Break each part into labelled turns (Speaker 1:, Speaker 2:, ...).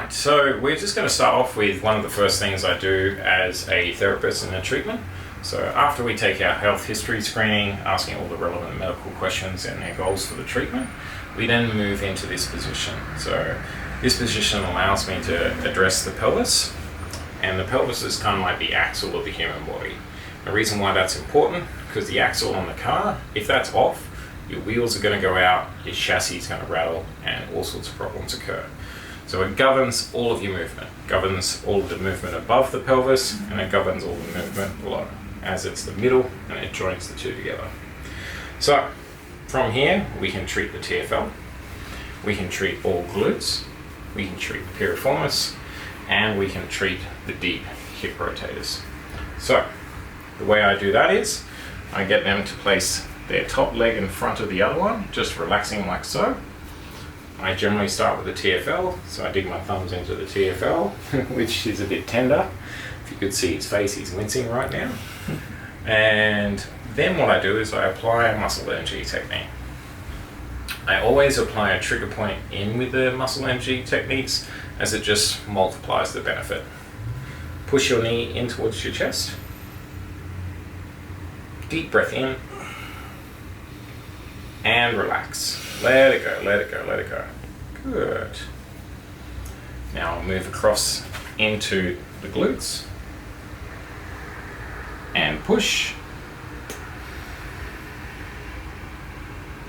Speaker 1: Alright, so we're just going to start off with one of the first things I do as a therapist in a treatment. So after we take our health history screening, asking all the relevant medical questions and their goals for the treatment, we then move into this position. So this position allows me to address the pelvis, and the pelvis is kind of like the axle of the human body. The reason why that's important, because the axle on the car, if that's off, your wheels are going to go out, your chassis is going to rattle, and all sorts of problems occur. So it governs all of your movement, governs all of the movement above the pelvis, and it governs all the movement below, as it's the middle and it joins the two together. So from here, we can treat the TFL, we can treat all glutes, we can treat the piriformis, and we can treat the deep hip rotators. So the way I do that is, I get them to place their top leg in front of the other one, just relaxing like so. I generally start with the TFL, so I dig my thumbs into the TFL, which is a bit tender. If you could see his face, he's wincing right now. And then what I do is I apply a muscle energy technique. I always apply a trigger point in with the muscle energy techniques, as it just multiplies the benefit. Push your knee in towards your chest. Deep breath in. And relax. Let it go, let it go, let it go. Good. Now I'll move across into the glutes. And push.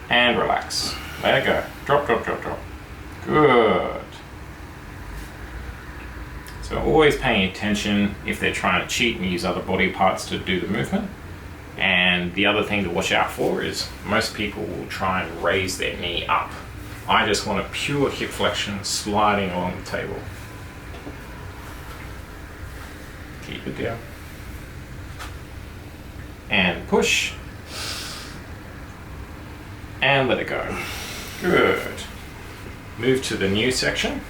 Speaker 1: And relax. Let it go. Drop, drop, drop, drop. Good. So always paying attention if they're trying to cheat and use other body parts to do the movement. And the other thing to watch out for is most people will try and raise their knee up. I just want a pure hip flexion sliding along the table. Keep it down. And push. And let it go. Good. Move to the new section.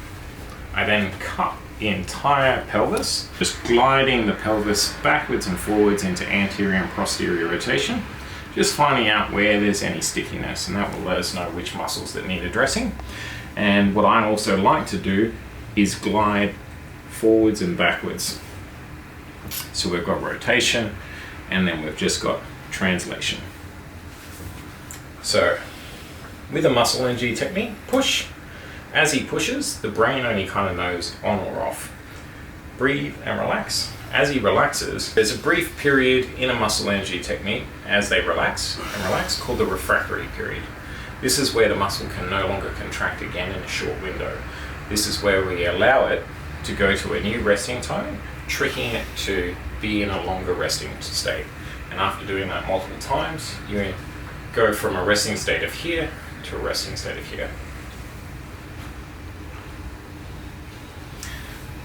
Speaker 1: I then cut the entire pelvis, just gliding the pelvis backwards and forwards into anterior and posterior rotation, just finding out where there's any stickiness, and that will let us know which muscles that need addressing. And what I also like to do is glide forwards and backwards. So we've got rotation, and then we've just got translation. So with a muscle energy technique, push. As he pushes, the brain only kind of knows on or off. Breathe and relax. As he relaxes, there's a brief period in a muscle energy technique as they relax and relax called the refractory period. This is where the muscle can no longer contract again in a short window. This is where we allow it to go to a new resting tone, tricking it to be in a longer resting state. And after doing that multiple times, you go from a resting state of here to a resting state of here.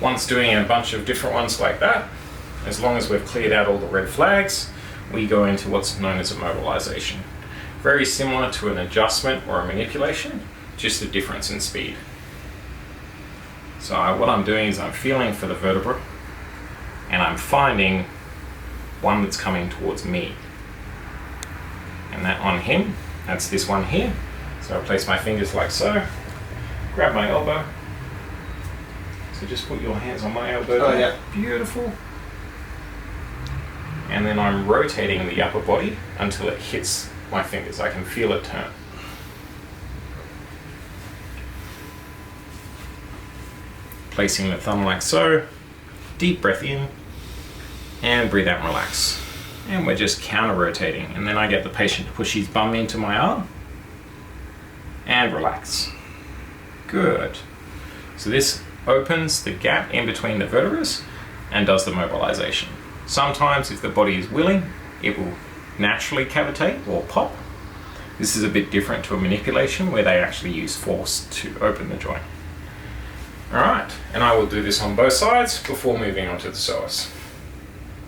Speaker 1: Once doing a bunch of different ones like that, as long as we've cleared out all the red flags, we go into what's known as a mobilisation. Very similar to an adjustment or a manipulation, just a difference in speed. So what I'm doing is I'm feeling for the vertebra, and I'm finding one that's coming towards me. And that on him, that's this one here. So I place my fingers like so, grab my elbow. So just put your hands on my elbow.
Speaker 2: Oh, yeah.
Speaker 1: Beautiful. And then I'm rotating the upper body until it hits my fingers. I can feel it turn. Placing the thumb like so. Deep breath in. And breathe out and relax. And we're just counter rotating. And then I get the patient to push his bum into my arm. And relax. Good. So this opens the gap in between the vertebrae and does the mobilization. Sometimes if the body is willing, it will naturally cavitate or pop. This is a bit different to a manipulation where they actually use force to open the joint. Alright, and I will do this on both sides before moving on to the psoas.